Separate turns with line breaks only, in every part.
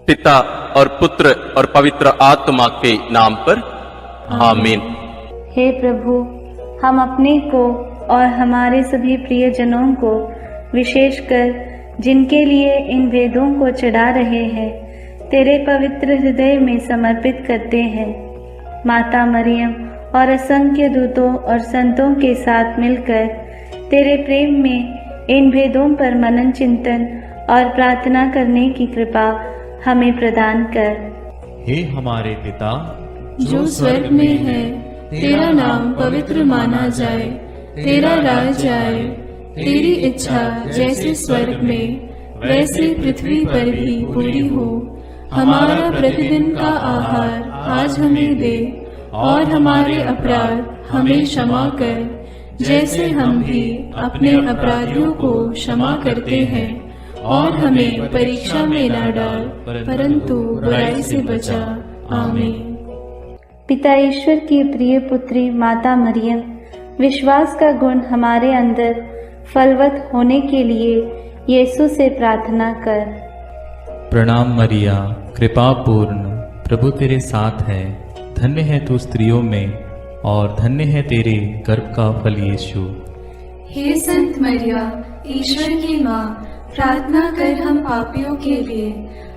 पिता और पुत्र और पवित्र आत्मा के नाम पर आमीन।
हे प्रभु, हम अपने को और हमारे सभी प्रियजनों को, विशेषकर जिनके लिए इन वेदों को चढ़ा रहे हैं, तेरे पवित्र हृदय में समर्पित करते हैं। माता मरियम और असंख्य दूतों और संतों के साथ मिलकर तेरे प्रेम में इन भेदों पर मनन चिंतन और प्रार्थना करने की कृपा हमें प्रदान कर।
हे हमारे पिता
जो स्वर्ग में है, तेरा नाम पवित्र माना जाए, तेरा राज आए, तेरी इच्छा जैसे स्वर्ग में वैसे पृथ्वी पर भी पूरी हो। हमारा प्रतिदिन का आहार आज हमें दे, और हमारे अपराध हमें क्षमा कर, जैसे हम भी अपने अपराधियों को क्षमा करते हैं, और हमें परीक्षा में न डाल, परंतु बुराई से बचा। आमीन।
पिता ईश्वर की प्रिय पुत्री माता मरियम, विश्वास का गुण हमारे अंदर फलवत होने के लिए यीशु से प्रार्थना कर।
प्रणाम मरिया, कृपा पूर्ण, प्रभु तेरे साथ है। धन्य है तू स्त्रियों में, और धन्य है तेरे गर्भ का फल यीशु।
हे संत मरिया, ईश्वर की माँ, प्रार्थना कर हम पापियों के लिए,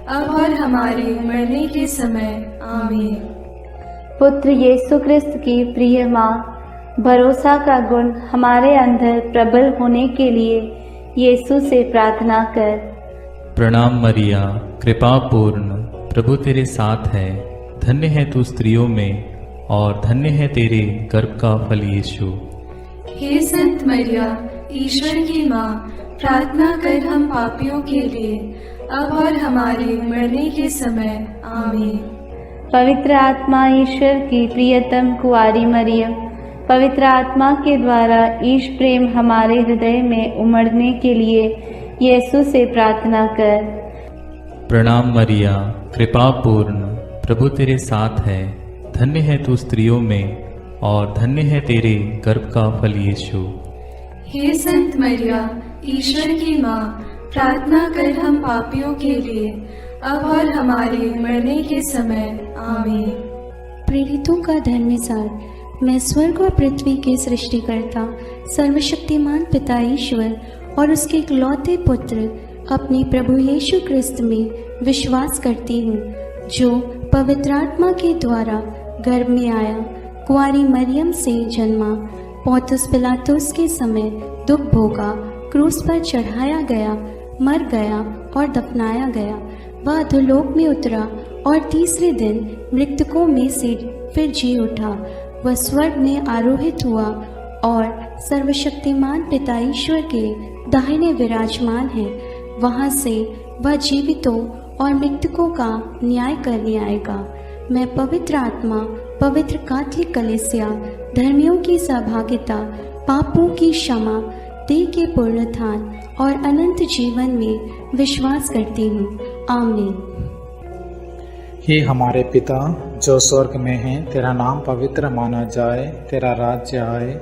अब और हमारे मरने के समय। आमीन।
पुत्र यीशु क्रिस्त की प्रिय माँ, भरोसा का गुण हमारे अंदर प्रबल होने के लिए यीशु से प्रार्थना कर।
प्रणाम मरिया, कृपा पूर्ण, प्रभु तेरे साथ है। धन्य है तू स्त्रियों में, और धन्य है तेरे गर्भ का फल यीशु।
हे संत मरिया, ईश्वर की माँ, प्रार्थना कर हम पापियों के लिए, अब और हमारे मरने के समय। आमीन।
पवित्र आत्मा ईश्वर की प्रियतम कुंवारी मरियम, पवित्र आत्मा के द्वारा ईश प्रेम हमारे हृदय में उमड़ने के लिए यीशु से प्रार्थना कर।
प्रणाम मरिया, कृपा पूर्ण, प्रभु तेरे साथ है। धन्य है तू स्त्रियों में, और धन्य है तेरे गर्भ का फल यीशु।
हे संत मरिया, ईश्वर की माँ, प्रार्थना कर हम पापियों के लिए, अब और हमारे मरने के समय। आमीन।
प्रेरितों का धर्मसार। मैं स्वर्ग और पृथ्वी के सृष्टिकर्ता सर्वशक्तिमान पिता ईश्वर और उसके इकलौते पुत्र अपने प्रभु यीशु क्रिस्त में विश्वास करती हूँ, जो पवित्र आत्मा के द्वारा गर्भ में आया, कुंवारी मरियम से जन्मा, पोंतुस पिलातुस के समय दुख भोगा, क्रूस पर चढ़ाया गया, मर गया और दफनाया गया। वह अधोलोक में उतरा और तीसरे दिन मृतकों में से फिर जी उठा। वह स्वर्ग में आरोहित हुआ और सर्वशक्तिमान पिता ईश्वर के दाहिने विराजमान है। वहाँ से वह जीवितों और मृतकों का न्याय करने आएगा। मैं पवित्र आत्मा, पवित्र कैथोलिक कलीसिया, धर्मियों की सहभागिता, पापों की क्षमा, देह के पुनरुत्थान और अनंत जीवन में विश्वास करती हूँ। आमीन।
हे हमारे पिता जो स्वर्ग में है, तेरा नाम पवित्र माना जाए, तेरा राज्य आए,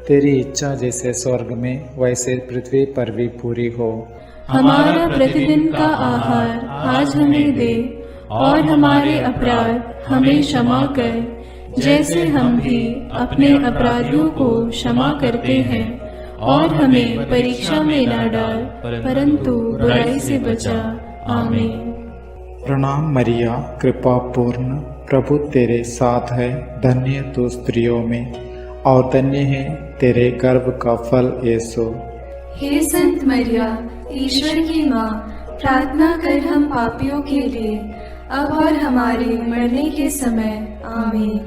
तेरी इच्छा जैसे स्वर्ग में वैसे पृथ्वी पर भी पूरी हो।
हमारा प्रतिदिन का आहार आज हमें दे, और हमारे अपराध हमें क्षमा कर, जैसे हम भी अपने अपराधियों को क्षमा करते हैं, और हमें परीक्षा में न डाल, परंतु बुराई से बचा। आमीन।
प्रणाम मरिया, कृपा पूर्ण, प्रभु तेरे साथ है। धन्य तू स्त्रियों में, और धन्य है तेरे गर्भ का फल यीशु।
हे संत मरिया, ईश्वर की माँ, प्रार्थना कर हम पापियों के लिए, अब और हमारे मरने के समय। आमीन।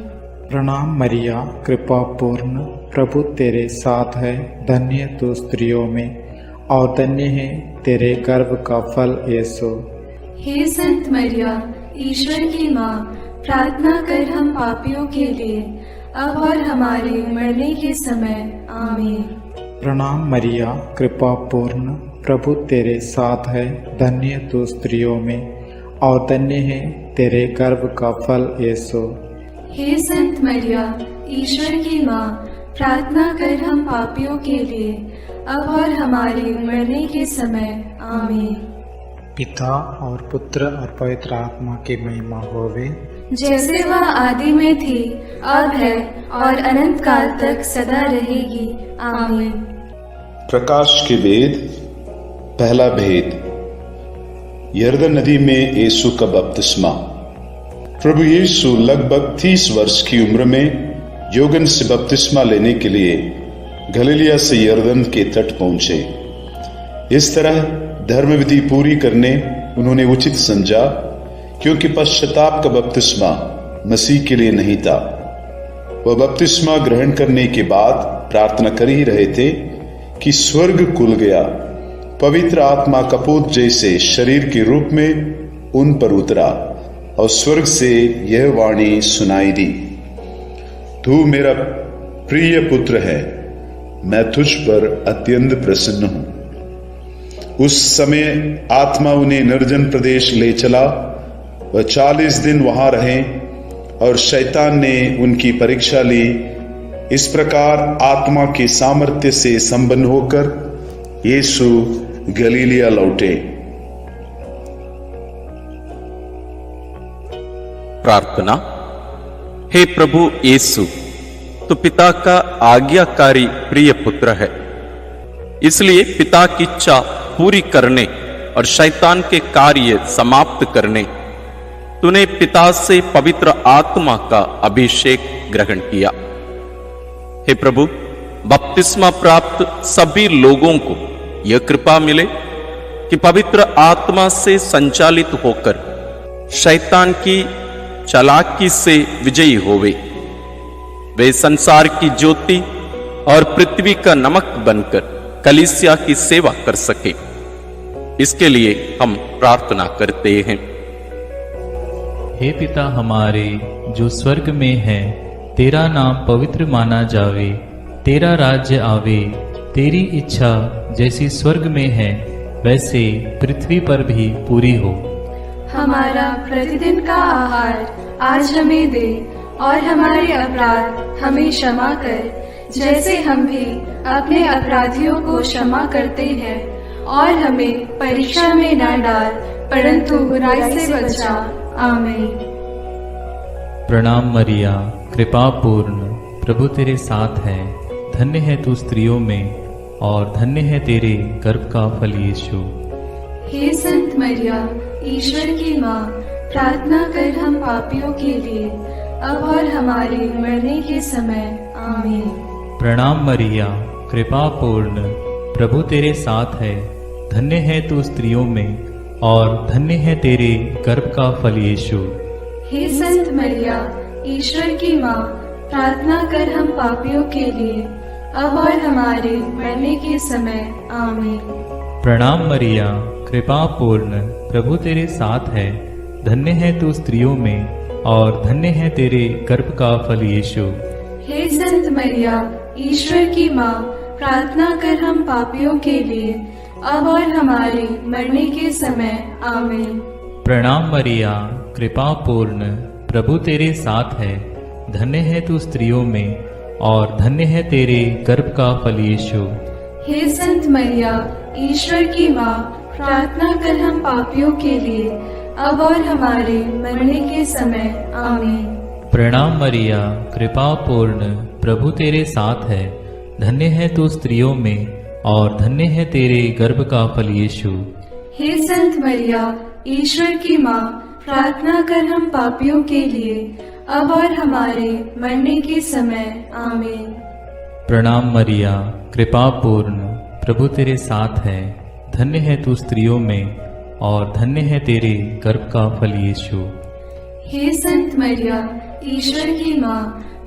प्रणाम मरिया, कृपा पूर्ण, प्रभु तेरे साथ है। धन्य तू स्त्रियों में, और धन्य है तेरे गर्भ का फल यीशु।
हे संत मरिया, ईश्वर की माँ, प्रार्थना कर हम पापियों के लिए, अब और हमारे मरने के समय। आमीन।
प्रणाम मरिया, कृपा पूर्ण, प्रभु तेरे साथ है। धन्य तू स्त्रियों में, और धन्य है तेरे गर्भ का फल यीशु।
हे संत मरिया, ईश्वर की माँ, प्रार्थना कर हम पापियों के लिए, अब और हमारे मरने के समय। आमीन।
पिता और पुत्र और पवित्र आत्मा की महिमा होवे,
जैसे वह आदि में थी, अब है और अनंत काल तक सदा रहेगी। आमीन।
प्रकाश के वेद। पहला भेद, यरदन नदी में यीशु का बपतिस्मा। प्रभु यीशु लगभग 30 वर्ष की उम्र में योगन से बपतिस्मा लेने के लिए गलीलिया से यरदन के तट पहुंचे। इस तरह धर्म विधि पूरी करने उन्होंने उचित समझा, क्योंकि पश्चाताप का बपतिस्मा मसीह के लिए नहीं था। वह बपतिस्मा ग्रहण करने के बाद प्रार्थना कर ही रहे थे कि स्वर्ग खुल गया, पवित्र आत्मा कपूत जैसे शरीर के रूप में उन पर उतरा और स्वर्ग से यह वाणी सुनाई दी, तू मेरा प्रिय पुत्र है, मैं तुझ पर अत्यंत प्रसन्न हूं। उस समय आत्मा उन्हें निर्जन प्रदेश ले चला। वह 40 दिन वहां रहे और शैतान ने उनकी परीक्षा ली। इस प्रकार आत्मा के सामर्थ्य से संपन्न होकर यीशु गलीलिया लौटे।
प्रार्थना। हे प्रभु यीशु, तो पिता का आज्ञाकारी प्रिय पुत्र है, इसलिए पिता की इच्छा पूरी करने और शैतान के कार्य समाप्त करने तूने पिता से पवित्र आत्मा का अभिषेक ग्रहण किया। हे प्रभु, बपतिस्मा प्राप्त सभी लोगों को यह कृपा मिले कि पवित्र आत्मा से संचालित होकर शैतान की चालाकी से विजयी होवे। वे संसार की ज्योति और पृथ्वी का नमक बनकर कलीसिया की सेवा कर सके, इसके लिए हम प्रार्थना करते हैं।
हे पिता हमारे जो स्वर्ग में है, तेरा नाम पवित्र माना जावे, तेरा राज्य आवे, तेरी इच्छा जैसी स्वर्ग में है वैसे पृथ्वी पर भी पूरी हो।
हमारा प्रतिदिन का आहार आज हमें दे, और हमारे अपराध हमें क्षमा कर, जैसे हम भी अपने अपराधियों को क्षमा करते हैं, और हमें परीक्षा में न डाल, परंतु बुराई से बचा। आमीन।
प्रणाम मरिया, कृपा पूर्ण, प्रभु तेरे साथ है, धन्य है तू स्त्रियों में और धन्य है तेरे गर्भ का फल यीशु।
हे संत मरिया, ईश्वर की माँ, प्रार्थना कर हम पापियों के लिए, अब और हमारे मरने के समय। आमीन।
प्रणाम मरिया, कृपा पूर्ण, प्रभु तेरे साथ है, धन्य है तू स्त्रियों में और धन्य है तेरे गर्भ का फल यीशु।
हे संत मरिया, ईश्वर की माँ, प्रार्थना कर हम पापियों के लिए, अब और हमारे मरने के समय। आमीन।
प्रणाम मरिया, कृपा पूर्ण, प्रभु तेरे साथ है, धन्य है तू स्त्रियों में और धन्य है तेरे गर्भ का फल यीशु।
हे संत मरिया, ईश्वर की माँ, प्रार्थना कर हम पापियों के लिए, अब और हमारे मरने के समय। आमीन।
प्रणाम मरिया, कृपा पूर्ण, प्रभु तेरे साथ है, धन्य है तू स्त्रियों में और धन्य है तेरे गर्भ का फल यीशु।
हे संत मरिया, ईश्वर की माँ, प्रार्थना कर हम पापियों के लिए, अब और हमारे मरने के समय। आमीन।
प्रणाम मरिया, कृपा पूर्ण, प्रभु तेरे साथ है, धन्य है तू स्त्रियों में और धन्य है तेरे गर्भ का फल यीशु।
हे संत मरिया, ईश्वर की माँ, प्रार्थना कर हम पापियों के लिए, अब और हमारे मरने के समय। आमीन।
प्रणाम मरिया, कृपा पूर्ण, प्रभु तेरे साथ है, धन्य है तू स्त्रियों में और धन्य है तेरे गर्भ का फल यीशु।
हे संत मरिया, ईश्वर की माँ,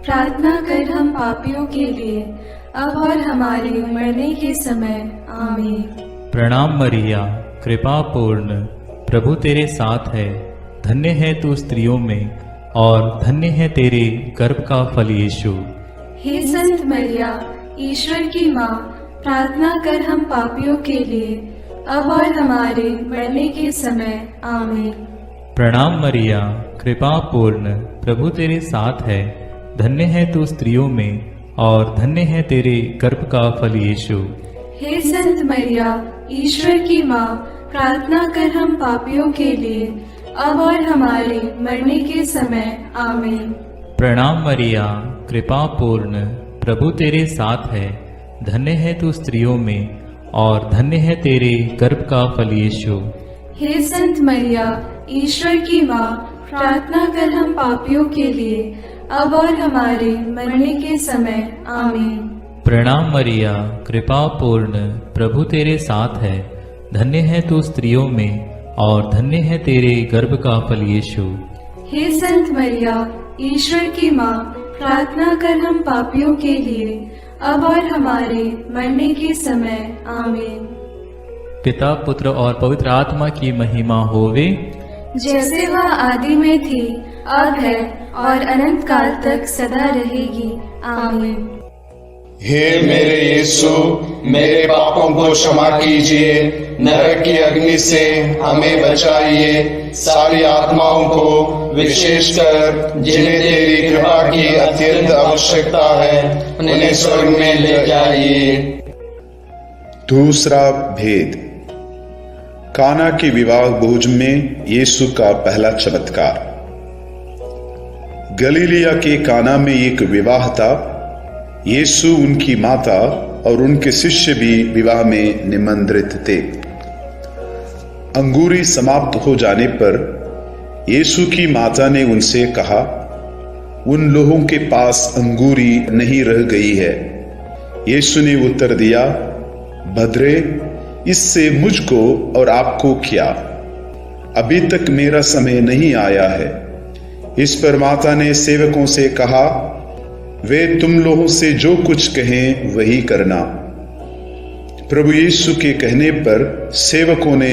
प्रार्थना कर हम पापियों के लिए, अब और हमारे मरने के समय। आमीन।
प्रणाम मरिया, कृपा पूर्ण, प्रभु तेरे साथ है, धन्य है तू स्त्रियों में और धन्य है तेरे गर्भ का फल यीशु।
हे संत मरिया, ईश्वर की माँ, प्रार्थना कर हम पापियों के लिए, अब और हमारे मरने के समय। आमीन।
प्रणाम मरिया, कृपा पूर्ण, प्रभु तेरे साथ है, धन्य है तू स्त्रियों में और धन्य है तेरे गर्भ का फल यीशु।
हे संत मरिया, ईश्वर की माँ, प्रार्थना कर हम पापियों के लिए अब और हमारे मरने के समय आमीन।
प्रणाम मरिया, कृपा पूर्ण, प्रभु तेरे साथ है। धन्य है तू स्त्रियों में और धन्य है तेरे गर्भ का फल यीशु।
हे संत मरिया, ईश्वर की माँ, प्रार्थना कर हम पापियों के लिए अब और हमारे मरने के समय आमीन।
प्रणाम मरिया, कृपा पूर्ण, प्रभु तेरे साथ है। धन्य है तू स्त्रियों में और धन्य है तेरे गर्भ का फल यीशु।
हे संत मरिया, ईश्वर की माँ, प्रार्थना कर हम पापियों के लिए अब और हमारे मरने के समय आमीन।
पिता, पुत्र और पवित्र आत्मा की महिमा होवे,
जैसे वह आदि में थी, अब है और अनंत काल तक सदा रहेगी आमीन।
हे मेरे यीशु, मेरे पापों को क्षमा कीजिए, नरक की अग्नि से हमें बचाइए, सारी आत्माओं को विशेषकर जिन्हें तेरी कृपा की अत्यंत आवश्यकता है उन्हें स्वर्ग में ले जाइए।
दूसरा भेद, काना के विवाह भोज में यीशु का पहला चमत्कार। गलीलिया के काना में एक विवाह था। यीशु, उनकी माता और उनके शिष्य भी विवाह में निमंत्रित थे। अंगूरी समाप्त हो जाने पर यीशु की माता ने उनसे कहा, उन लोगों के पास अंगूरी नहीं रह गई है। यीशु ने उत्तर दिया, भद्रे, इससे मुझको और आपको क्या? अभी तक मेरा समय नहीं आया है। इस पर माता ने सेवकों से कहा, वे तुम लोगों से जो कुछ कहें वही करना। प्रभु यीशु के कहने पर सेवकों ने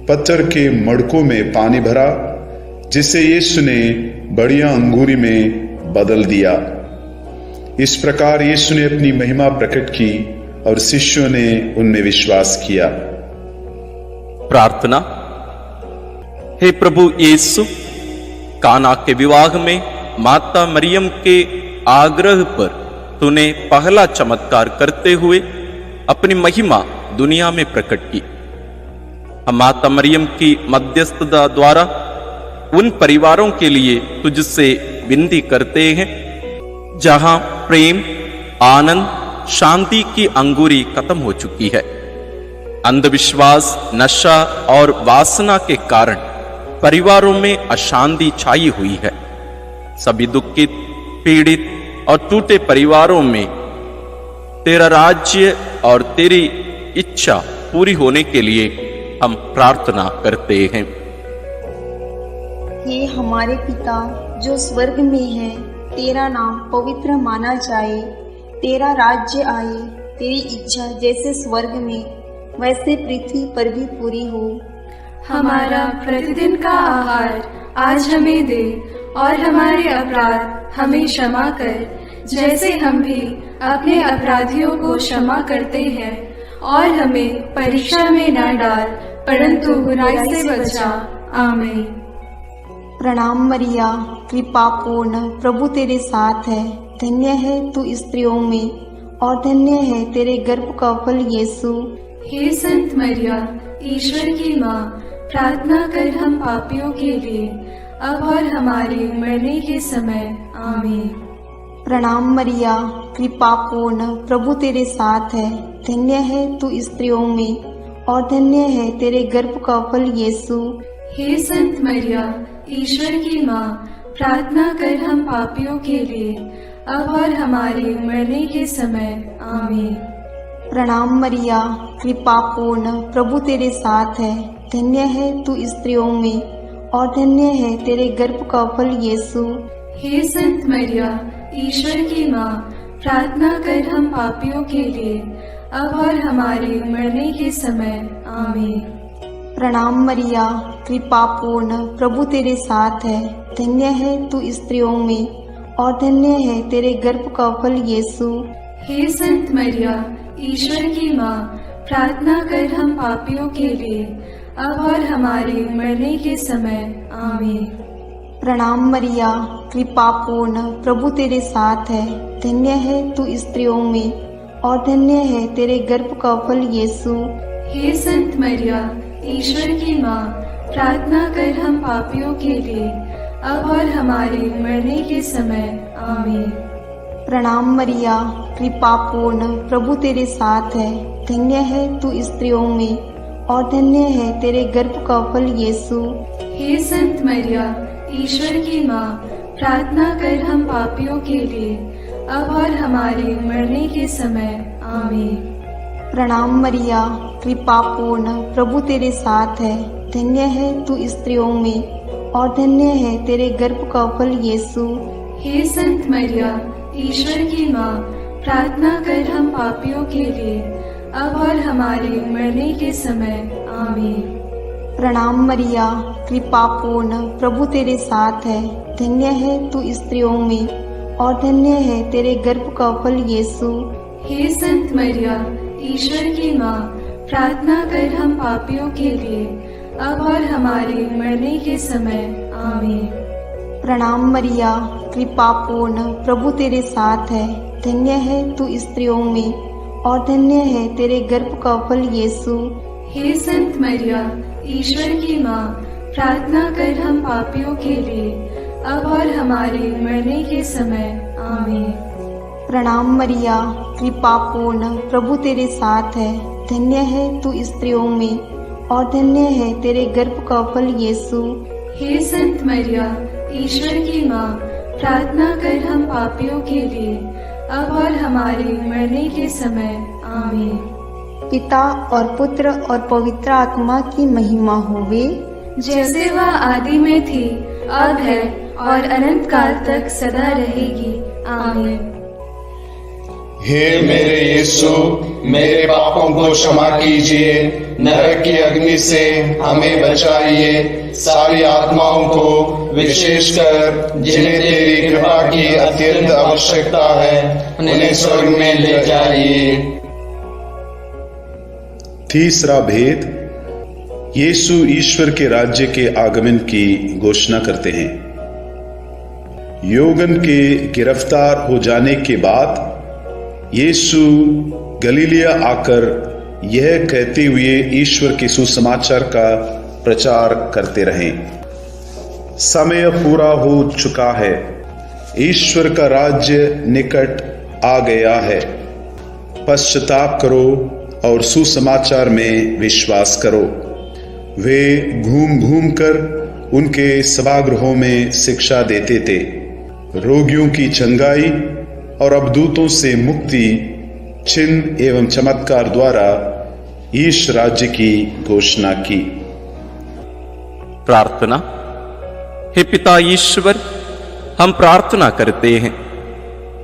पत्थर के मड़कों में पानी भरा, जिसे यीशु ने बढ़िया अंगूरी में बदल दिया। इस प्रकार यीशु ने अपनी महिमा प्रकट की और शिष्यों ने उनमें विश्वास किया।
प्रार्थना। हे प्रभु यीशु, काना के विवाह में माता मरियम के आग्रह पर तूने पहला चमत्कार करते हुए अपनी महिमा दुनिया में प्रकट की। हम माता मरियम की मध्यस्थता द्वारा उन परिवारों के लिए तुझसे विनती करते हैं जहां प्रेम, आनंद, शांति की अंगूरी खत्म हो चुकी है। अंधविश्वास, नशा और वासना के कारण परिवारों में अशांति छाई हुई है। सभी दुखित, पीड़ित और टूटे परिवारों में तेरा राज्य और तेरी इच्छा पूरी होने के लिए हम प्रार्थना करते हैं।
हे हमारे पिता जो स्वर्ग में है, तेरा नाम पवित्र माना जाए, तेरा राज्य आए, तेरी इच्छा जैसे स्वर्ग में वैसे पृथ्वी पर भी पूरी हो।
हमारा प्रतिदिन का आहार आज हमें दे और हमारे अपराध हमें क्षमा कर, जैसे हम भी अपने अपराधियों को क्षमा करते हैं, और हमें परीक्षा में न डाल परंतु बुराई से बचा। आमीन।
प्रणाम मरिया, कृपा पूर्ण, प्रभु तेरे साथ है। धन्य है तू स्त्रियों में और धन्य है तेरे गर्भ का फल यीशु।
हे संत मरिया, ईश्वर की माँ, प्रार्थना कर हम पापियों के लिए अब और हमारे मरने के समय। आमीन।
प्रणाम मरिया, कृपा पूर्ण, प्रभु तेरे साथ है। धन्य है तू स्त्रियों में और धन्य है तेरे गर्भ का फल यीशु।
हे संत मरिया, ईश्वर की माँ, प्रार्थना कर हम पापियों के लिए अब और हमारे मरने के समय। आमीन।
प्रणाम मरिया, कृपा पूर्ण, प्रभु तेरे साथ है। धन्य है तू स्त्रियों में और धन्य है तेरे गर्भ का फल यीशु।
हे संत मरिया, ईश्वर की माँ, प्रार्थना कर हम पापियों के लिए अब और हमारे मरने के समय। आमीन।
प्रणाम मरिया, कृपा पूर्ण, प्रभु तेरे साथ है। धन्य है तू स्त्रियों में और धन्य है तेरे गर्भ का फल यीशु।
हे संत मरिया, ईश्वर की माँ, प्रार्थना कर हम पापियों के लिए अब और हमारे मरने के समय। आमीन।
प्रणाम मरिया, कृपा पूर्ण, प्रभु तेरे साथ है। धन्य है तू स्त्रियों में और धन्य है तेरे गर्भ का फल यीशु।
हे संत मरिया, ईश्वर की माँ, प्रार्थना कर हम पापियों के लिए, अब और हमारे मरने के समय। आमीन।
प्रणाम मरिया, कृपा पूर्ण, प्रभु तेरे साथ है। धन्य है तू स्त्रियों में और धन्य है तेरे गर्भ का फल यीशु।
हे संत मरिया, ईश्वर की माँ, प्रार्थना कर हम पापियों के लिए, अब और हमारे मरने के समय। आमीन।
प्रणाम मरिया, कृपा पूर्ण, प्रभु तेरे साथ है। धन्य है तू स्त्रियों में और धन्य है तेरे गर्भ का फल यीशु।
हे संत मरिया, ईश्वर की माँ, प्रार्थना कर हम पापियों के लिए, अब और हमारे मरने के समय। आमीन।
प्रणाम मरिया, कृपा पूर्ण, प्रभु तेरे साथ है। धन्य है तू स्त्रियों में और धन्य है तेरे गर्भ का फल यीशु।
हे संत मरिया, ईश्वर की माँ, प्रार्थना कर हम पापियों के लिए, अब और हमारे मरने के समय। आमीन।
प्रणाम मरिया, कृपा पूर्ण, प्रभु तेरे साथ है। धन्य है तू स्त्रियों में और धन्य है तेरे गर्भ का फल यीशु।
हे संत मरिया, ईश्वर की माँ, प्रार्थना कर हम पापियों के लिए, अब और हमारे मरने के समय। आमीन।
प्रणाम मरिया, कृपा पूर्ण, प्रभु तेरे साथ है। धन्य है तू स्त्रियों में और धन्य है तेरे गर्भ का फल यीशु।
हे संत मरिया, ईश्वर की माँ, प्रार्थना कर हम पापियों के लिए, अब और हमारे मरने के समय। आमीन।
पिता और पुत्र और पवित्र आत्मा की महिमा होवे,
जैसे वह आदि में थी, अब है और अनंत काल तक सदा रहेगी। आमीन।
हे मेरे यीशु, मेरे पापों को क्षमा कीजिए, नरक की अग्नि से हमें बचाइए, सारी आत्माओं को विशेषकर जिन्हें तेरी कृपा की अत्यंत आवश्यकता है, उन्हें स्वर्ग में ले जाइए।
तीसरा भेद, यीशु ईश्वर के राज्य के आगमन की घोषणा करते हैं। योगन के गिरफ्तार हो जाने के बाद यीशु गलीलिया आकर यह कहते हुए ईश्वर के सुसमाचार का प्रचार करते रहे, समय पूरा हो चुका है, ईश्वर का राज्य निकट आ गया है, पश्चाताप करो और सुसमाचार में विश्वास करो। वे घूम घूम कर उनके सभागृहों में शिक्षा देते थे, रोगियों की चंगाई और अवधूतों से मुक्ति, चिन्ह एवं चमत्कार द्वारा ईश राज्य की घोषणा की।
प्रार्थना। हे पिता ईश्वर, हम प्रार्थना करते हैं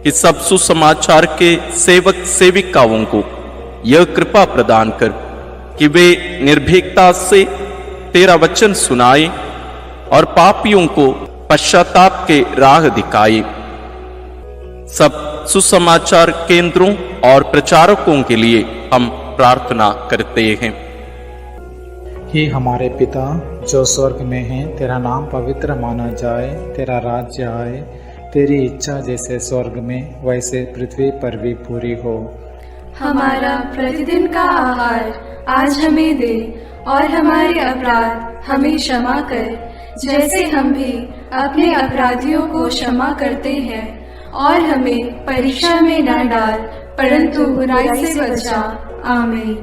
कि सब सुसमाचार के सेवक सेविकाओं को यह कृपा प्रदान कर कि वे निर्भीकता से तेरा वचन सुनाए और पापियों को पश्चाताप के राह दिखाए। सब सुसमाचार केंद्रों और प्रचारकों के लिए हम प्रार्थना करते हैं।
हे हमारे पिता जो स्वर्ग में है, तेरा नाम पवित्र माना जाए, तेरा राज्य आए, तेरी इच्छा जैसे स्वर्ग में वैसे पृथ्वी पर भी पूरी हो।
हमारा प्रतिदिन का आहार आज हमें दे और हमारे अपराध हमें क्षमा कर, जैसे हम भी अपने अपराधियों को क्षमा करते हैं, और हमें परीक्षा में न डाल, परंतु बुराई से बचा। आमीन।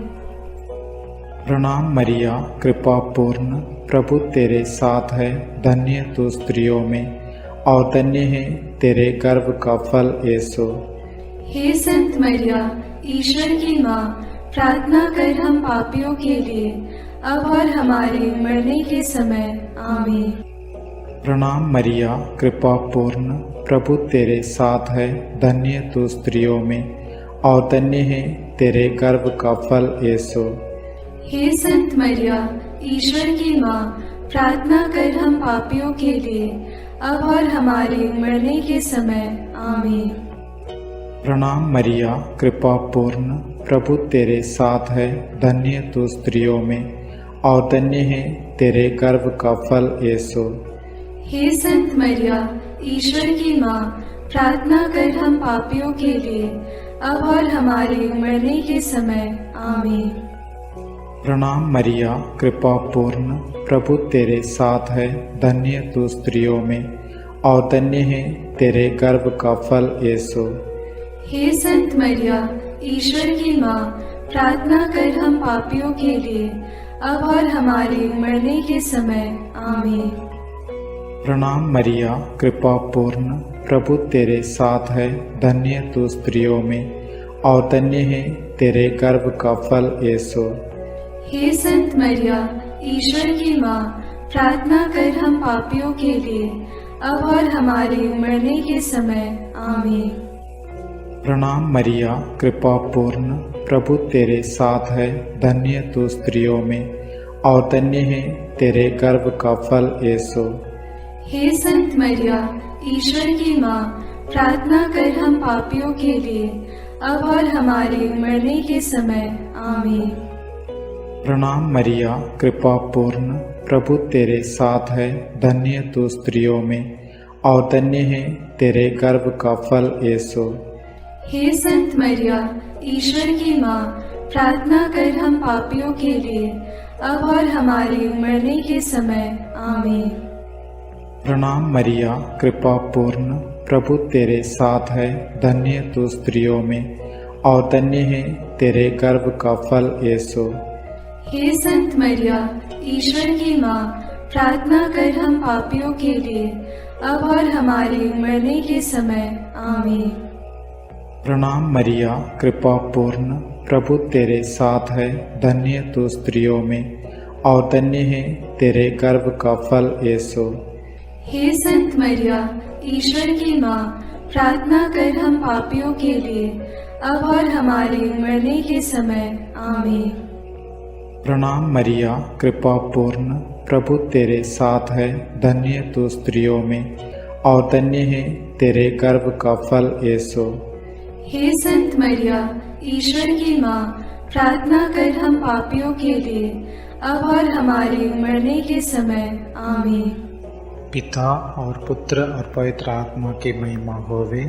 प्रणाम मरिया, कृपा पूर्ण, प्रभु तेरे साथ है। धन्य तू स्त्रियों में और धन्य है तेरे गर्भ का फल यीशु।
हे संत मरिया, ईश्वर की माँ, प्रार्थना कर हम पापियों के लिए, अब और हमारे मरने के समय। आमीन।
प्रणाम मरिया, कृपा पूर्ण, प्रभु तेरे साथ है। धन्य तू स्त्रियों में और धन्य है तेरे गर्भ का फल यीशु।
हे संत मरिया, ईश्वर की माँ, प्रार्थना कर हम पापियों के लिए, अब और हमारे मरने के समय। आमीन।
प्रणाम मरिया, कृपा पूर्ण, प्रभु तेरे साथ है। धन्य तू स्त्रियों में और धन्य है तेरे गर्भ का फल यीशु।
हे संत मरिया, ईश्वर की माँ, प्रार्थना कर हम पापियों के लिए, अब और हमारे मरने के समय। आमीन।
प्रणाम मरिया, कृपा पूर्ण, प्रभु तेरे साथ है, धन्य तू स्त्रियों में और धन्य है तेरे गर्भ का फल यीशु।
हे संत मरिया, ईश्वर की माँ, प्रार्थना कर हम पापियों के लिए, अब और हमारे मरने के समय। आमीन।
प्रणाम मरिया, कृपा पूर्ण, प्रभु तेरे साथ है, धन्य तू स्त्रियों में और धन्य है तेरे गर्भ का फल यीशु।
हे संत मरिया, ईश्वर की माँ, प्रार्थना कर हम पापियों के लिए, अब और हमारे मरने के समय। आमीन।
प्रणाम मरिया, कृपा पूर्ण, प्रभु तेरे साथ है, धन्य तू स्त्रियों में और धन्य है तेरे गर्भ का फल यीशु।
हे संत मरिया, ईश्वर की माँ, प्रार्थना कर हम पापियों के लिए, अब और हमारे मरने के समय। आमीन।
प्रणाम मरिया, कृपा पूर्ण, प्रभु तेरे साथ है, धन्य तू स्त्रियों में और धन्य है तेरे गर्भ का फल यीशु।
हे संत मरिया, ईश्वर की माँ, प्रार्थना कर हम पापियों के लिए, अब और हमारे मरने के समय। आमीन।
प्रणाम मरिया, कृपा पूर्ण, प्रभु तेरे साथ है, धन्य तू स्त्रियों में और धन्य है तेरे गर्भ का फल यीशु।
हे संत मरिया, ईश्वर की माँ, प्रार्थना कर हम पापियों के लिए, अब और हमारे मरने के समय। आमीन।
प्रणाम मरिया, कृपा पूर्ण, प्रभु तेरे साथ है, धन्य तू स्त्रियों में और धन्य है तेरे गर्भ का फल यीशु।
हे संत मरिया, ईश्वर की माँ, प्रार्थना कर हम पापियों के लिए, अब और हमारे मरने के समय। आमीन।
प्रणाम मरिया, कृपा पूर्ण, प्रभु तेरे साथ है, धन्य तू स्त्रियों में और धन्य है तेरे गर्भ का फल यीशु।
हे संत मरिया, ईश्वर की माँ, प्रार्थना कर हम पापियों के लिए, अब और हमारे मरने के समय। आमीन।
पिता और पुत्र और पवित्र आत्मा की महिमा होवे,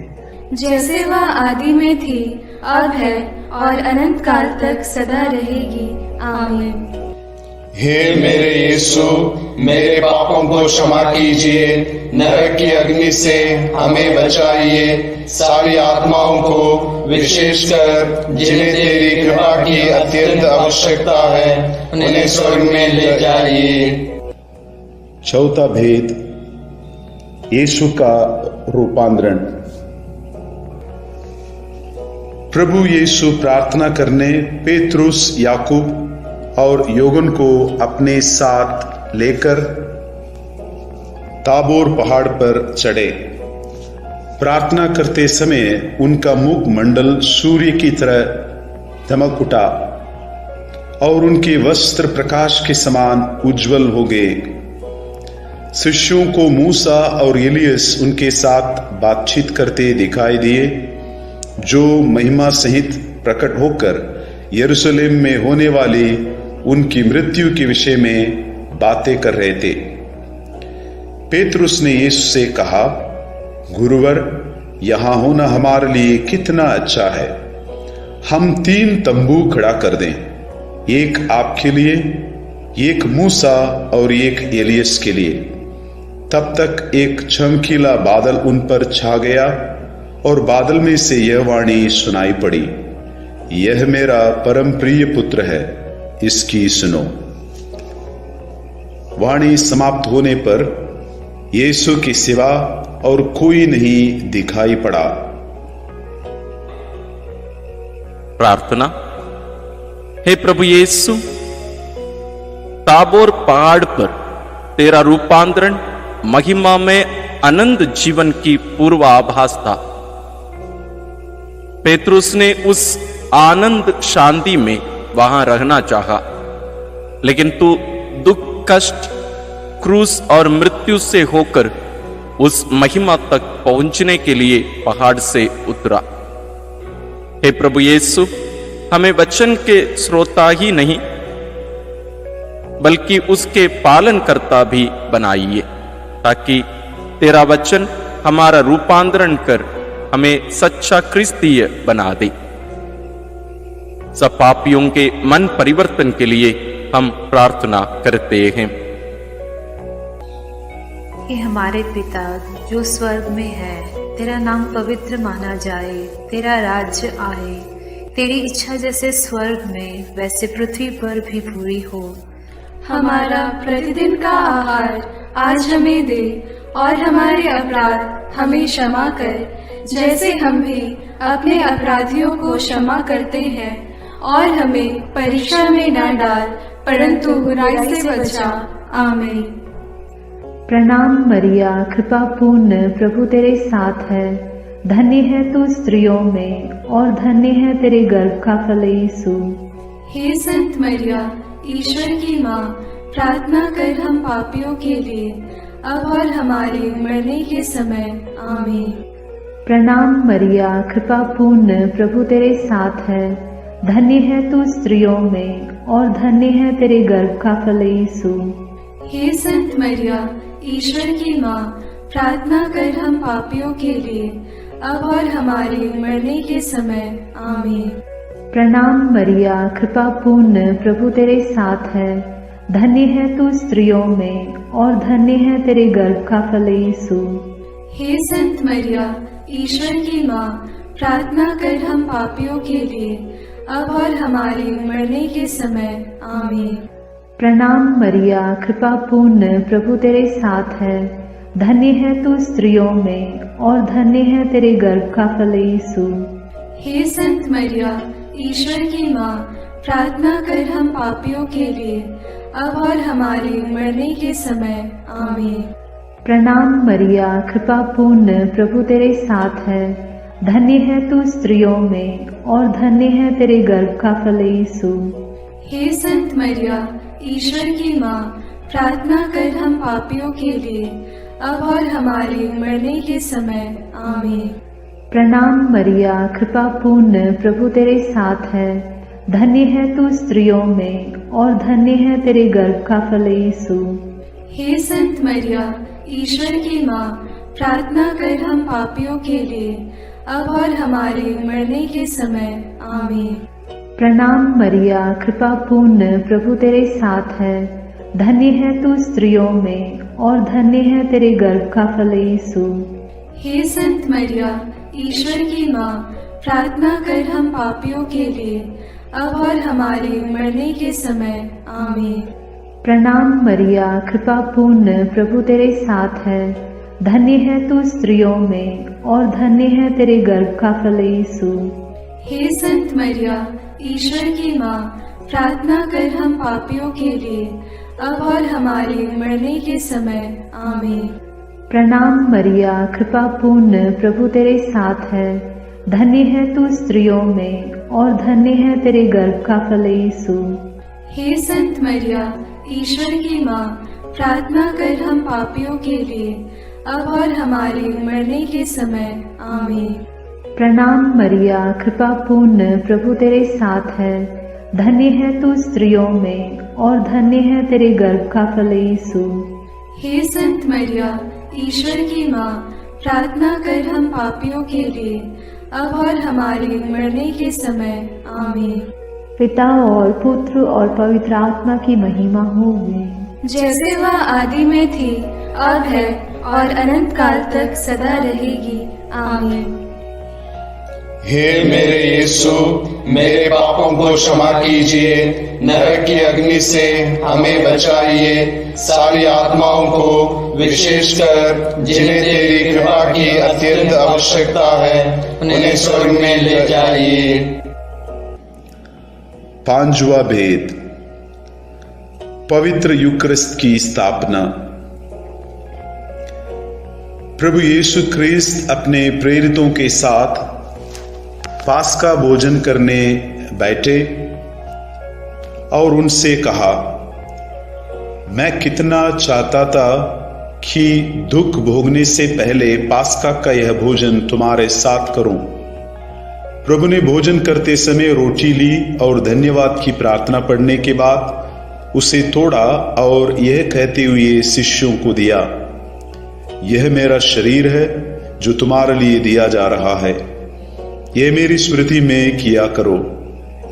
जैसे वह आदि में थी, अब है और अनंत काल तक सदा रहेगी। आमीन।
हे मेरे यीशु, मेरे पापों को क्षमा कीजिए, नरक की अग्नि से हमें बचाइए, सारी आत्माओं को विशेषकर जिन्हें तेरी कृपा की अत्यंत आवश्यकता है, उन्हें स्वर्ग में ले जाइए।
चौथा भेद, यीशु का रूपांतरण। प्रभु यीशु प्रार्थना करने पेतरुस, याकूब और योगन को अपने साथ लेकर ताबोर पहाड़ पर चढ़े। प्रार्थना करते समय उनका मुख मंडल सूर्य की तरह दमक उठा और उनके वस्त्र प्रकाश के समान उज्जवल हो गए। शिष्यों को मूसा और एलियस उनके साथ बातचीत करते दिखाई दिए, जो महिमा सहित प्रकट होकर यरूशलेम में होने वाली उनकी मृत्यु के विषय में बातें कर रहे थे। पेतरुस ने यीशु से कहा, गुरुवर, यहां होना हमारे लिए कितना अच्छा है। हम 3 तंबू खड़ा कर दें, एक आपके लिए, एक मूसा और एक एलियस के लिए। तब तक एक चमकीला बादल उन पर छा गया और बादल में से यह वाणी सुनाई पड़ी, यह मेरा परम प्रिय पुत्र है, इसकी सुनो। वाणी समाप्त होने पर यीशु के सिवा और कोई नहीं दिखाई पड़ा।
प्रार्थना। हे प्रभु यीशु, ताबोर पहाड़ पर तेरा रूपांतरण महिमा में अनंत जीवन की पूर्वाभास था। पेतरुस ने उस आनंद शांति में वहां रहना चाहा, लेकिन तू दुख, कष्ट, क्रूस और मृत्यु से होकर उस महिमा तक पहुंचने के लिए पहाड़ से उतरा। हे प्रभु यीशु, हमें वचन के श्रोता ही नहीं बल्कि उसके पालनकर्ता भी बनाइए, ताकि तेरा वचन हमारा रूपांतरण कर हमें सच्चा क्रिस्तीय बना दे। सब पापियों के मन परिवर्तन के लिए हम प्रार्थना करते हैं।
हे हमारे पिता जो स्वर्ग में है, तेरा नाम पवित्र माना जाए, तेरा राज्य आए, तेरी इच्छा जैसे स्वर्ग में वैसे पृथ्वी पर भी पूरी हो।
हमारा प्रतिदिन का आहार आज हमें दे और हमारे अपराध हमें क्षमा कर, जैसे हम भी अपने अपराधियों को क्षमा करते हैं, और हमें परीक्षा में न डाल परंतु बुराई से बचा। आमीन।
प्रणाम मरिया, कृपा पूर्ण, प्रभु तेरे साथ है, धन्य है तू स्त्रियों में और धन्य है तेरे गर्भ का फल यीशु।
हे संत मरिया, ईश्वर की माँ, प्रार्थना कर हम पापियों के लिए अब और हमारे मरने के समय। आमीन।
प्रणाम मरिया, कृपा पूर्ण, प्रभु तेरे साथ है, धन्य है तू स्त्रियों में और धन्य है तेरे गर्भ का फल यीशु।
हे संत मरिया, ईश्वर की माँ, प्रार्थना कर हम पापियों के लिए अब और हमारे मरने के समय। आमीन।
प्रणाम मरिया, कृपा पूर्ण, प्रभु तेरे साथ है, धन्य है तू स्त्रियों में और धन्य है तेरे गर्भ का फल यीशु।
हे संत मरिया, ईश्वर की माँ, प्रार्थना कर हम पापियों के लिए अब और हमारे मरने के समय। आमीन।
प्रणाम मरिया, कृपा पूर्ण, प्रभु तेरे साथ है, धन्य है तू स्त्रियों में और धन्य है तेरे गर्भ का फल यीशु।
हे संत मरिया, ईश्वर की माँ, प्रार्थना कर हम पापियों के लिए अब और हमारे मरने के समय। आमीन।
प्रणाम मरिया, कृपा पूर्ण, प्रभु तेरे साथ है, धन्य है तू स्त्रियों में और धन्य है तेरे गर्भ का फल यीशु।
हे संत मरिया, ईश्वर की माँ, प्रार्थना कर हम पापियों के लिए अब और हमारे मरने के समय। आमीन।
प्रणाम मरिया, कृपा पूर्ण, प्रभु तेरे साथ है, धन्य है तू स्त्रियों में और धन्य है तेरे गर्भ का फल यीशु।
हे संत मरिया, ईश्वर की माँ, प्रार्थना कर हम पापियों के लिए अब और हमारे मरने के समय। आमीन।
प्रणाम मरिया, कृपा पूर्ण, प्रभु तेरे साथ है, धन्य है तू स्त्रियों में और धन्य है तेरे गर्भ का फल यीशु।
हे संत मरिया, ईश्वर की माँ, प्रार्थना कर हम पापियों के लिए अब और हमारे मरने के समय। आमीन।
प्रणाम मरिया, कृपा पूर्ण, प्रभु तेरे साथ है, धन्य है तू स्त्रियों में और धन्य है तेरे गर्भ का फल यीशु।
हे संत मरिया, ईश्वर की माँ, प्रार्थना कर हम पापियों के लिए अब और हमारे मरने के समय। आमीन।
प्रणाम मरिया, कृपा पूर्ण, प्रभु तेरे साथ है, धन्य है तू स्त्रियों में और धन्य है तेरे गर्भ का फल यीशु।
हे संत मरिया, ईश्वर की माँ, प्रार्थना कर हम पापियों के लिए अब और हमारे मरने के समय। आमीन।
प्रणाम मरिया, कृपा पूर्ण, प्रभु तेरे साथ है, धन्य है तू स्त्रियों में और धन्य है तेरे गर्भ का फल यीशु।
हे संत मरिया, ईश्वर की माँ, प्रार्थना कर हम पापियों के लिए अब और हमारे मरने के समय। आमीन।
पिता और पुत्र और पवित्र आत्मा की महिमा होगी,
जैसे वह आदि में थी, अब है और अनंत काल तक सदा रहेगी। आमीन।
हे मेरे यीशु, मेरे पापों को क्षमा कीजिए, नरक की अग्नि से हमें बचाइए, सारी आत्माओं को विशेषकर जिन्हें तेरी कृपा की अत्यंत आवश्यकता है उन्हें स्वर्ग में ले जाइए।
पांचवा भेद, पवित्र यूकरिस्त की स्थापना। प्रभु यीशु ख्रिस्त अपने प्रेरितों के साथ पास्का भोजन करने बैठे और उनसे कहा, मैं कितना चाहता था कि दुख भोगने से पहले पास्का का यह भोजन तुम्हारे साथ करूं। प्रभु ने भोजन करते समय रोटी ली और धन्यवाद की प्रार्थना पढ़ने के बाद उसे तोड़ा और यह कहते हुए शिष्यों को दिया, यह मेरा शरीर है जो तुम्हारे लिए दिया जा रहा है, यह मेरी स्मृति में किया करो।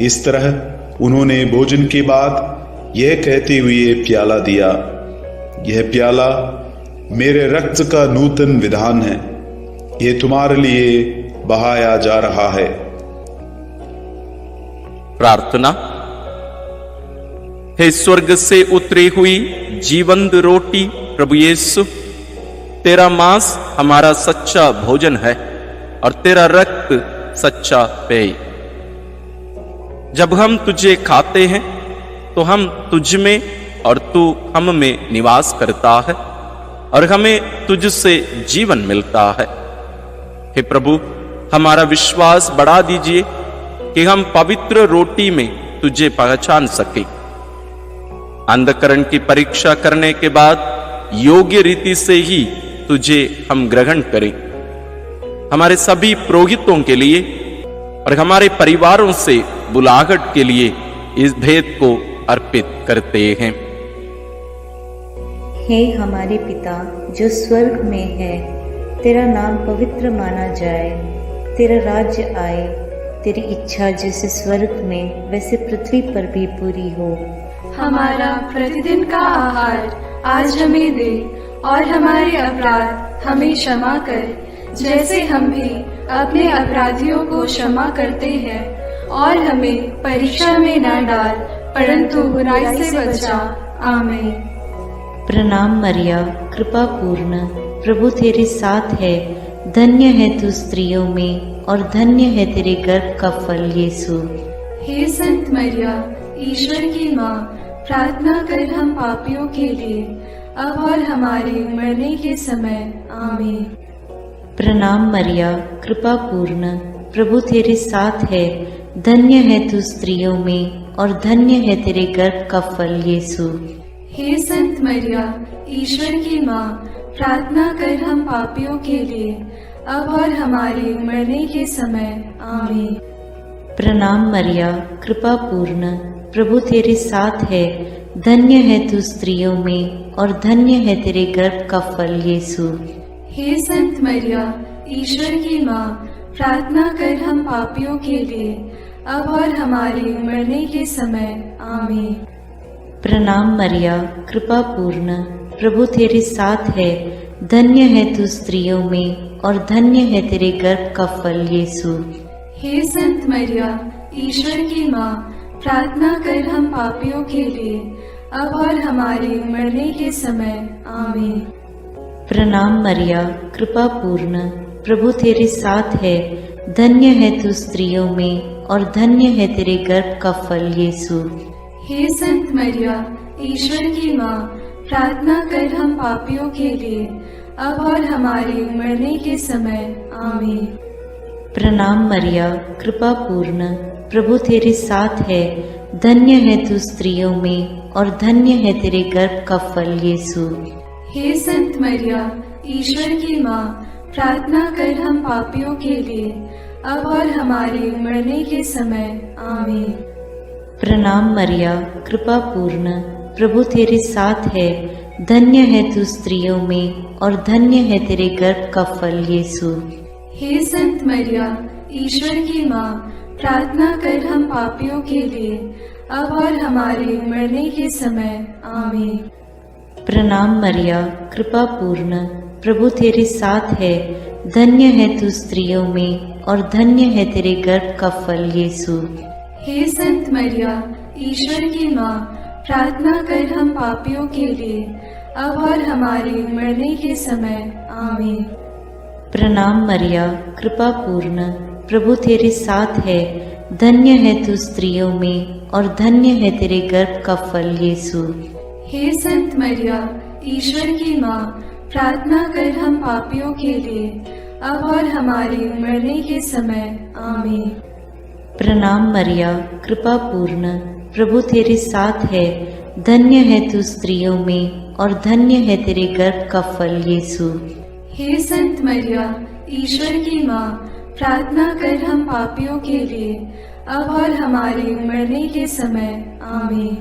इस तरह उन्होंने भोजन के बाद यह कहते हुए प्याला दिया, यह प्याला मेरे रक्त का नूतन विधान है, यह तुम्हारे लिए बहाया जा रहा है।
प्रार्थना। हे स्वर्ग से उतरी हुई जीवंत रोटी प्रभु यीशु, तेरा मांस हमारा सच्चा भोजन है और तेरा रक्त सच्चा पेय। जब हम तुझे खाते हैं तो हम तुझ में और तू हम में निवास करता है और हमें तुझसे जीवन मिलता है। हे प्रभु, हमारा विश्वास बढ़ा दीजिए कि हम पवित्र रोटी में तुझे पहचान सके। अंधकरण की परीक्षा करने के बाद योग्य रीति से ही तुझे हम ग्रहण करें। हमारे सभी पुरोहितों के लिए और हमारे परिवारों से बुलाहट के लिए इस भेद को अर्पित करते हैं।
हे हमारे पिता जो स्वर्ग में है, तेरा नाम पवित्र माना जाए, तेरा राज्य आए, तेरी इच्छा जैसे स्वर्ग में वैसे पृथ्वी पर भी पूरी हो।
हमारा प्रतिदिन का आहार आज हमें दे और हमारे अपराध हमें क्षमा कर, जैसे हम भी अपने अपराधियों को क्षमा करते हैं, और हमें परीक्षा में न डाल परंतु बुराई से बचा। आमीन।
प्रणाम मरिया, कृपा पूर्ण, प्रभु तेरे साथ है, धन्य है तू स्त्रियों में और धन्य है तेरे गर्भ का फल यीशु।
हे संत मरिया, ईश्वर की माँ, प्रार्थना कर हम पापियों के लिए अब और हमारे मरने के समय। आमीन।
प्रणाम मरिया, कृपा पूर्ण, प्रभु तेरे साथ है, धन्य है तू स्त्रियों में और धन्य है तेरे गर्भ का फल यीशु।
हे संत मरिया, ईश्वर की माँ, प्रार्थना कर हम पापियों के लिए अब और हमारे मरने के समय। आमीन।
प्रणाम मरिया, कृपा पूर्ण, प्रभु तेरे साथ है, धन्य है तू स्त्रियों में और धन्य है तेरे गर्भ का फल यीशु।
हे संत मरिया, ईश्वर की माँ, प्रार्थना कर हम पापियों के लिए अब और हमारे मरने के समय। आमीन।
प्रणाम मरिया, कृपा पूर्ण, प्रभु तेरे साथ है, धन्य है तू स्त्रियों में और धन्य है तेरे गर्भ का फल यीशु।
हे संत मरिया, ईश्वर की माँ, प्रार्थना कर हम पापियों के लिए अब और हमारे मरने के समय। आमीन।
प्रणाम मरिया, कृपा पूर्ण, प्रभु तेरे साथ है, धन्य है तू स्त्रियों में और धन्य है तेरे गर्भ का फल यीशु।
हे संत मरिया, ईश्वर की माँ, प्रार्थना कर हम पापियों के लिए अब और हमारे मरने के समय। आमीन।
प्रणाम मरिया, कृपा पूर्ण, प्रभु तेरे साथ है, धन्य है तू स्त्रियों में और धन्य है तेरे गर्भ का फल यीशु।
हे संत मरिया, ईश्वर की माँ, प्रार्थना कर हम पापियों के लिए अब और हमारे मरने के समय। आमीन।
प्रणाम मरिया, कृपा पूर्ण, प्रभु तेरे साथ है, धन्य है तू स्त्रियों में और धन्य है तेरे गर्भ का फल यीशु।
हे संत मरिया, ईश्वर की माँ, प्रार्थना कर हम पापियों के लिए अब और हमारे मरने के समय। आमीन।
प्रणाम मरिया, कृपा पूर्ण, प्रभु तेरे साथ है, धन्य है तू स्त्रियों में और धन्य है तेरे गर्भ का फल यीशु।
हे संत मरिया, ईश्वर की माँ, प्रार्थना कर हम पापियों के लिए अब और हमारे मरने के समय। आमीन।
प्रणाम मरिया, कृपा पूर्ण, प्रभु तेरे साथ है, धन्य है तू स्त्रियों में और धन्य है तेरे गर्भ का फल यीशु।
हे संत मरिया, ईश्वर की माँ, प्रार्थना कर हम पापियों के लिए अब और हमारे मरने के समय। आमीन।
प्रणाम मरिया, कृपा पूर्ण, प्रभु तेरे साथ है, धन्य है तू स्त्रियों में और धन्य है तेरे गर्भ का फल यीशु।
हे संत मरिया, ईश्वर की माँ, प्रार्थना कर हम पापियों के लिए अब और हमारे मरने के समय। आमीन।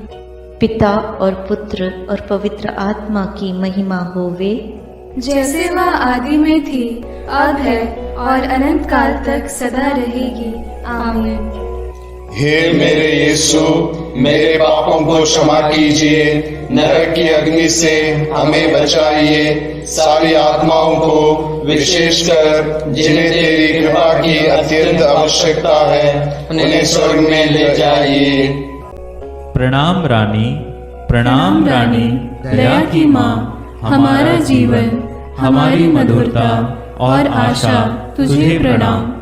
पिता और पुत्र और पवित्र आत्मा की महिमा होवे,
जैसे वह आदि में थी, अब है और अनंत काल तक सदा रहेगी। आमीन।
हे मेरे यीशु, मेरे पापों को क्षमा कीजिए, नरक की अग्नि से हमें बचाइए, सारी आत्माओं को विशेषकर जिन्हें तेरी कृपा की अत्यंत आवश्यकता है उन्हें स्वर्ग में ले जाइए।
प्रणाम रानी, प्रणाम रानी,
दया की माँ, हमारा जीवन, हमारी मधुरता और आशा तुझे प्रणाम।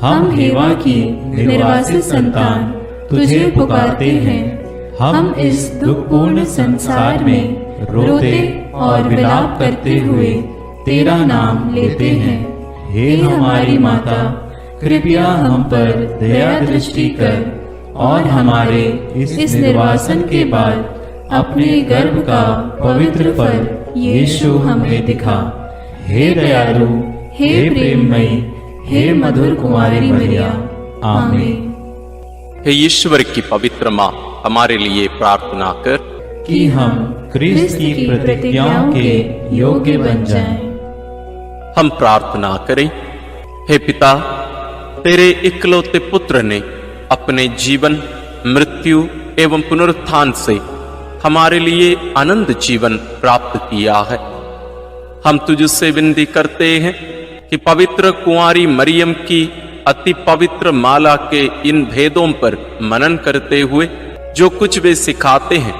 हम हेवा की निर्वासित संतान तुझे पुकारते हैं। हम इस दुखपूर्ण संसार में रोते और विलाप करते हुए तेरा नाम लेते हैं। हे हमारी माता, कृपया हम पर दया दृष्टि कर और हमारे इस निर्वासन के बाद अपने गर्भ का पवित्र फल यीशु हमें दिखा। हे दयालु, हे प्रेममयी, हे मधुर कुमारी मरिया, आमीन।
हे ईश्वर की पवित्र माँ, हमारे लिए प्रार्थना कर
कि हम क्रिस्त की प्रतिज्ञाओं के योग्य बन जाएं।
हम प्रार्थना करें। हे पिता, तेरे इकलौते पुत्र ने अपने जीवन, मृत्यु एवं पुनरुत्थान से हमारे लिए आनंद जीवन प्राप्त किया है। हम तुझसे विनती करते हैं कि पवित्र कुंवारी मरियम की अति पवित्र माला के इन भेदों पर मनन करते हुए जो कुछ वे सिखाते हैं,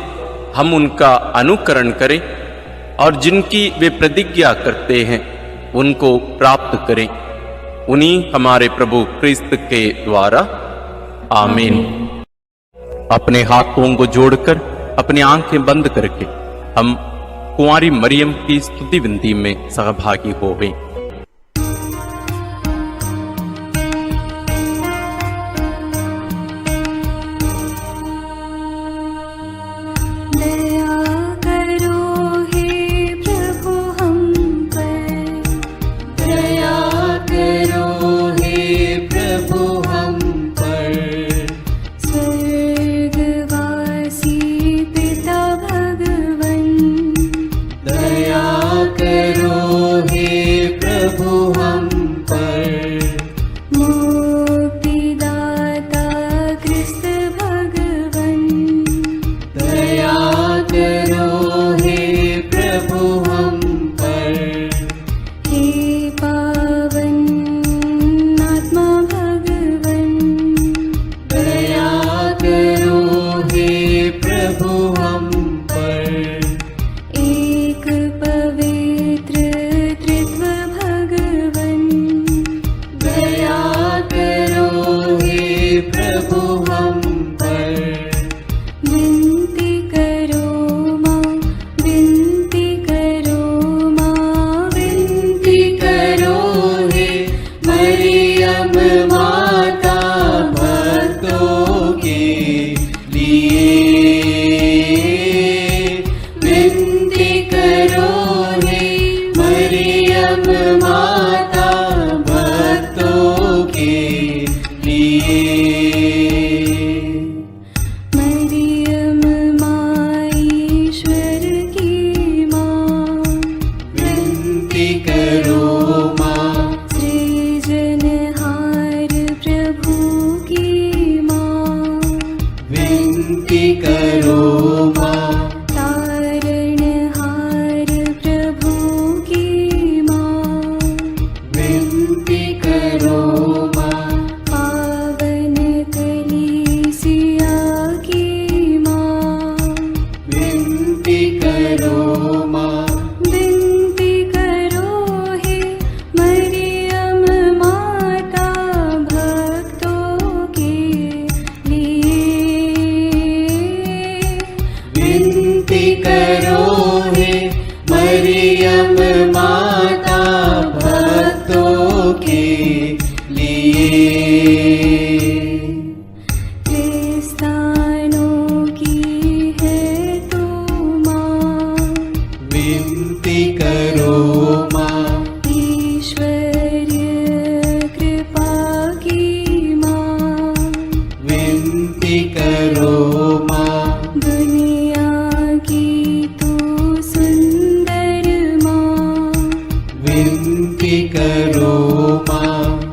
हम उनका अनुकरण करें और जिनकी वे प्रतिज्ञा करते हैं उनको प्राप्त करें। उन्हीं हमारे प्रभु क्रिस्त के द्वारा, आमीन। अपने हाथों को जोड़कर अपनी आंखें बंद करके हम कुंवारी मरियम की स्तुति विनती में सहभागी हो गए।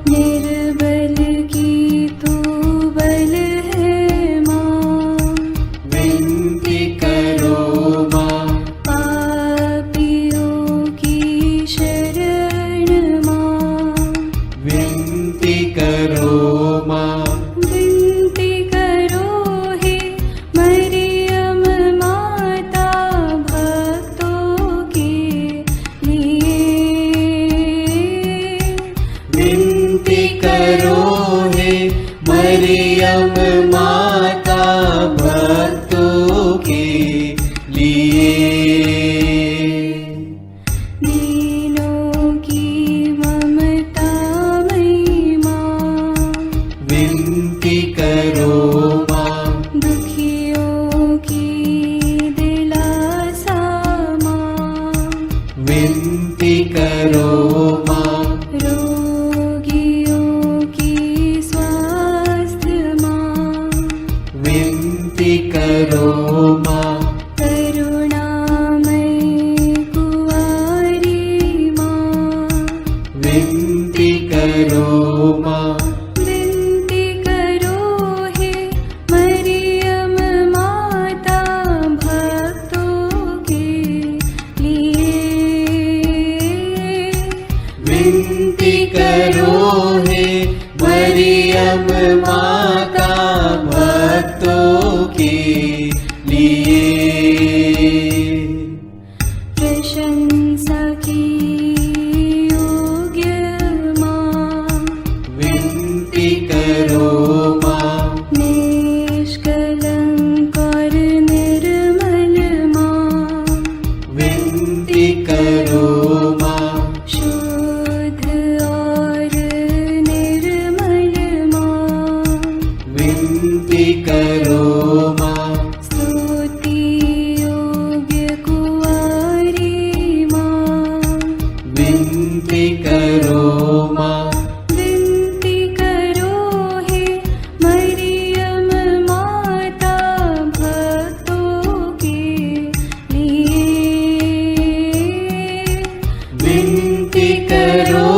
निर्बल की तू बल है
मरियम माता भक्तों के लिए।
दीनों की ममतामयी माँ,
विनती करो माँ।
दुखियों की दिलासा माँ,
विनती करो माँ।
रोगियों की स्वास्थ्य माँ,
विनती करो माँ।
करुणामयी कुंवारी माँ,
विनती करो माँ।
विनती करो हे मरियम माता भक्तों के लिए।
विनती करो हे मरियम माता भक्तों के लिए।
प्रशंसा की योग्य माँ,
विनती करो माँ।
निष्कलंक और निर्मल माँ,
विनती करो माँ।
शुद्ध और निर्मल माँ,
विनती करो माँ।
स्तुति योग्य कुंवारी माँ,
विनती करो माँ।
विनती करो हे मरियम माता भक्तों के लिए।
विनती करो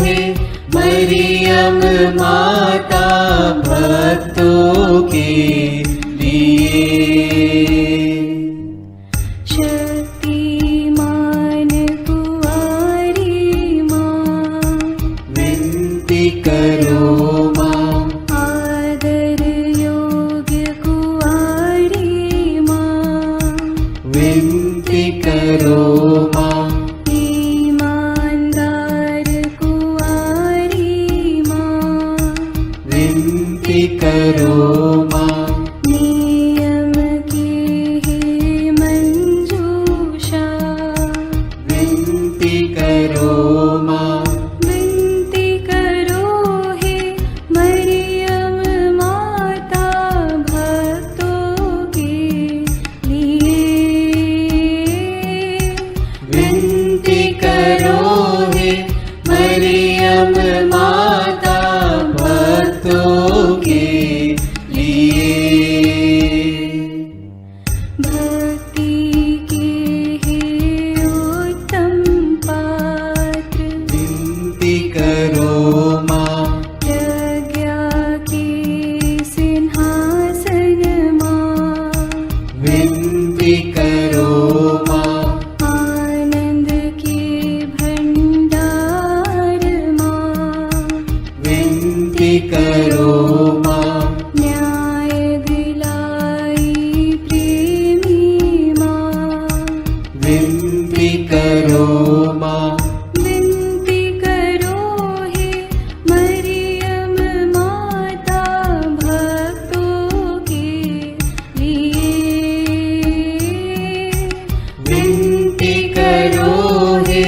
हे मरियम माता भक्तों के लिए।
शक्तिमान कुंवारी माँ,
विनती करो माँ।
आदर योग्य कुंवारी माँ,
विनती करो माँ।
ईमानदार कुंवारी माँ,
विनती करो माँ।
नियम की है मंजूषा,
विनती करो माँ।
विनती करो हे मरियम माता भक्तों के लिए।
विनती करो हे मरियम माता भक्तों के लिए।
भक्ति के हे उत्तम पात्र,
विनती करो माँ।
प्रज्ञा के सिंहासन माँ,
विनती करो माँ।
आनंद के भंडार माँ,
विनती करो माँ।
न्याय दिलाई प्रेमी माँ,
विनती करो माँ।
विनती करो हे मरियम माता भक्तों के लिए।
विनती करो हे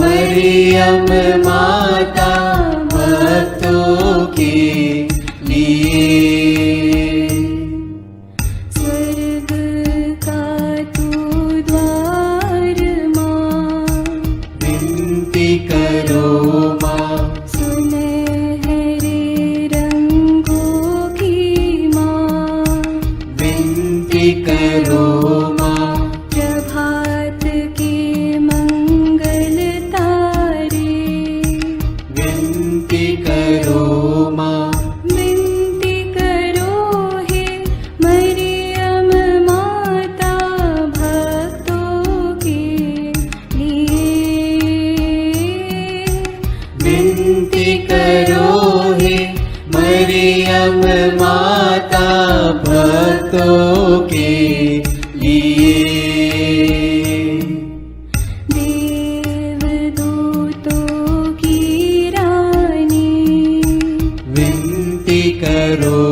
मरियम माता भक्तों के लिए।
स्वर्ग का तू द्वार माँ,
विनती करो माँ।
सुनहरे रंगों की माँ,
विनती करो माँ।
प्रभात के मंगल तारे,
विनती करो माँ।
विनती करो हे मरियम माता भक्तों के लिए।
विनती करो हे मरियम माता भक्तों के लिए।
देवदूतों की रानी,
विनती करो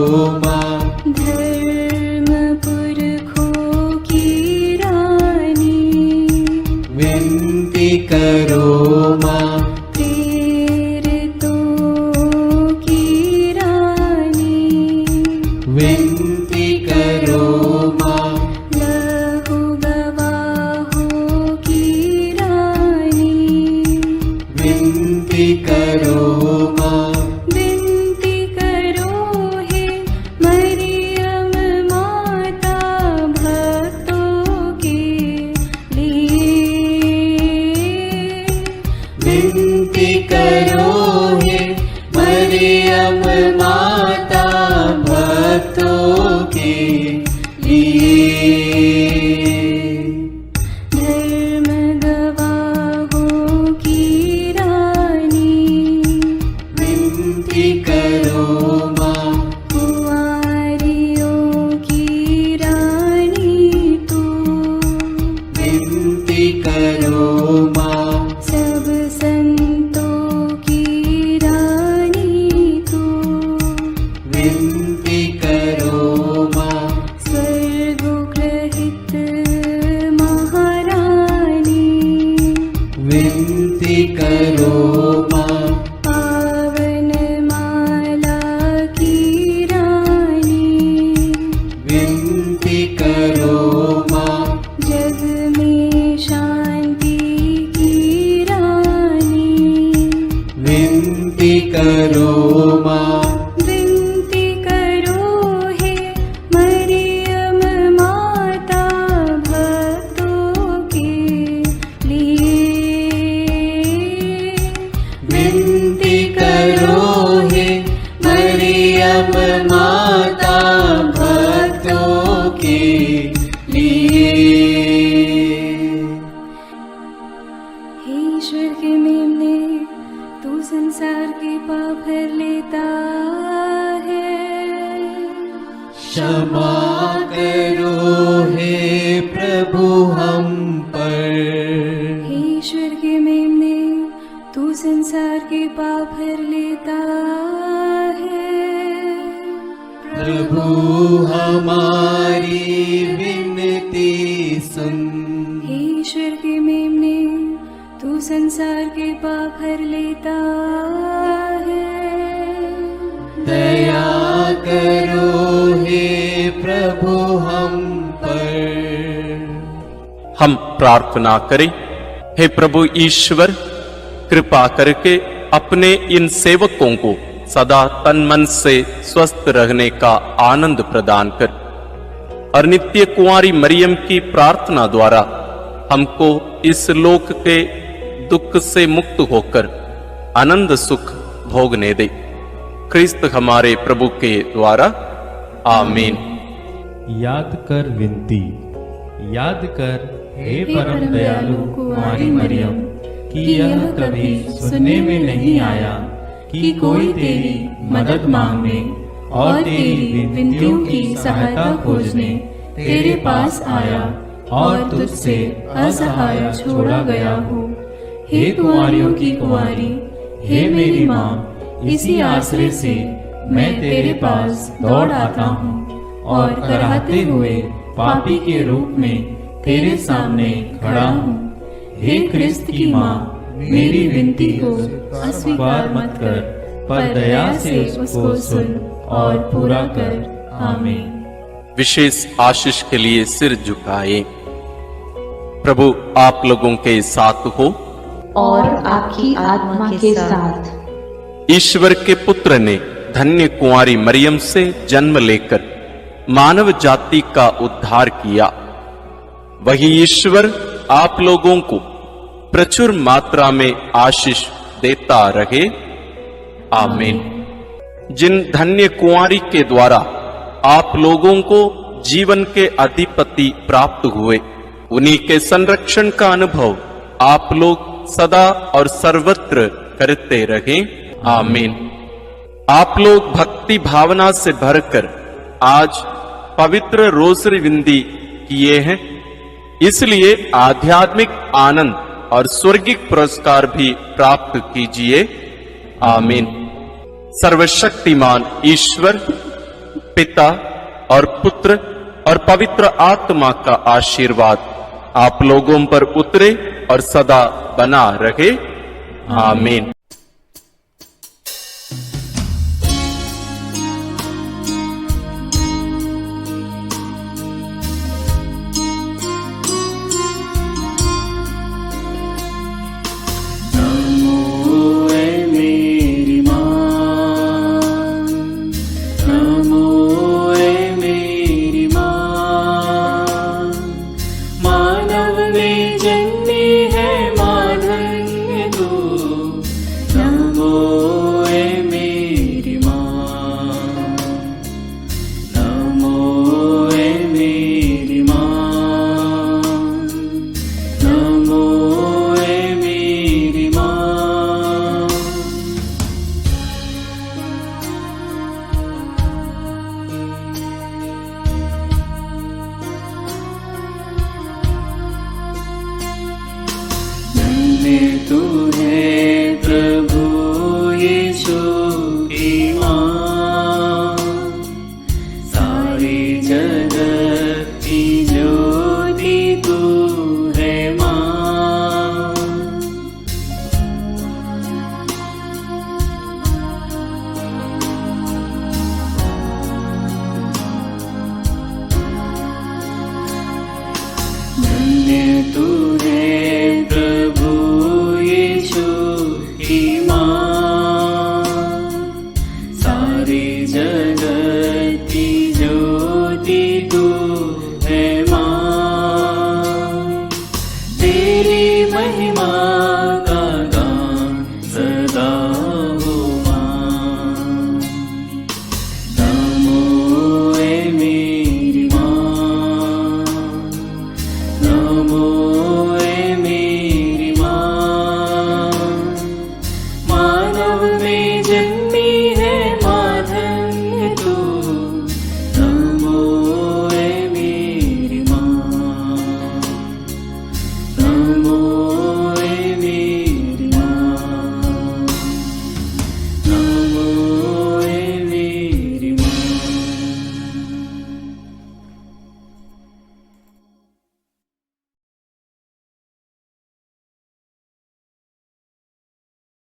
विनती करो माँ,
विनती करो हे मरियम माता भक्तों के लिए।
विनती करो हे मरियम माता भक्तों के लिए।
धर्म गवाहों की रानी,
विनती करो माँ,
कुंवारियों की रानी तू,
विनती करो माँ,
सब संतों की रानी तू,
विनती करो माँ,
स्वर्गोग्रहित महारानी,
विनती करो माँ,
पावन माला की रानी,
विनती करो माँ,
जग में शांति की रानी,
विनती करो माँ,
विनती करो हे मरियम माता भक्तों के लिए।
विनती करो हे मरियम माता भक्तों के लिए।
हे ईश्वर के मेमने, तू संसार के पाप भर लेता है।
क्षमा करो हे प्रभु हम पर,
हे ईश्वर के मेमने, तू संसार के पाप भर लेता है।
प्रभु हमारी विनती सुन,
हे ईश्वर के मेमने, तू संसार के पाप भर लेता है।
दया करो हे प्रभु हम पर।
हम प्रार्थना करें। हे प्रभु ईश्वर, कृपा करके अपने इन सेवकों को सदा तन मन से स्वस्थ रहने का आनंद प्रदान कर और नित्य कुंवारी मरियम की प्रार्थना द्वारा हमको इस लोक के दुख से मुक्त होकर आनंद सुख भोगने दे। क्रिस्त हमारे प्रभु के द्वारा आमीन।
याद कर विनती, याद कर हे परम दयालु कुंवारी मरियम, कि यह कभी सुनने में नहीं आया कि कोई तेरी मदद मांगने और तेरी विनतियों की सहायता खोजने तेरे पास आया और तुझसे असहाय छोड़ा गया हो। हे कुंवारियों की कुंवारी, हे मेरी माँ, इसी आश्रय से मैं तेरे पास दौड़ आता हूँ और कराहते हुए पापी के रूप में तेरे सामने खड़ा हूँ। हे क्रिस्त की माँ, मेरी विनती को अस्वीकार मत कर, पर दया से उसको सुन और पूरा कर। आमीन।
विशेष आशीष के लिए सिर झुकाए। प्रभु आप लोगों के साथ हो
और आपकी आत्मा के साथ।
ईश्वर के पुत्र ने धन्य कुंवारी मरियम से जन्म लेकर मानव जाति का उद्धार किया। वही ईश्वर आप लोगों को प्रचुर मात्रा में आशीष देता रहे। आमीन। जिन धन्य कुंवारी के द्वारा आप लोगों को जीवन के अधिपति प्राप्त हुए, उन्हीं के संरक्षण का अनुभव आप लोग सदा और सर्वत्र करते रहें। आमीन। आप लोग भक्ति भावना से भरकर आज पवित्र रोसरी विंदी किए हैं, इसलिए आध्यात्मिक आनंद और स्वर्गिक पुरस्कार भी प्राप्त कीजिए। आमीन। सर्वशक्तिमान ईश्वर पिता और पुत्र और पवित्र आत्मा का आशीर्वाद आप लोगों पर उतरे और सदा बना रहे। आमीन।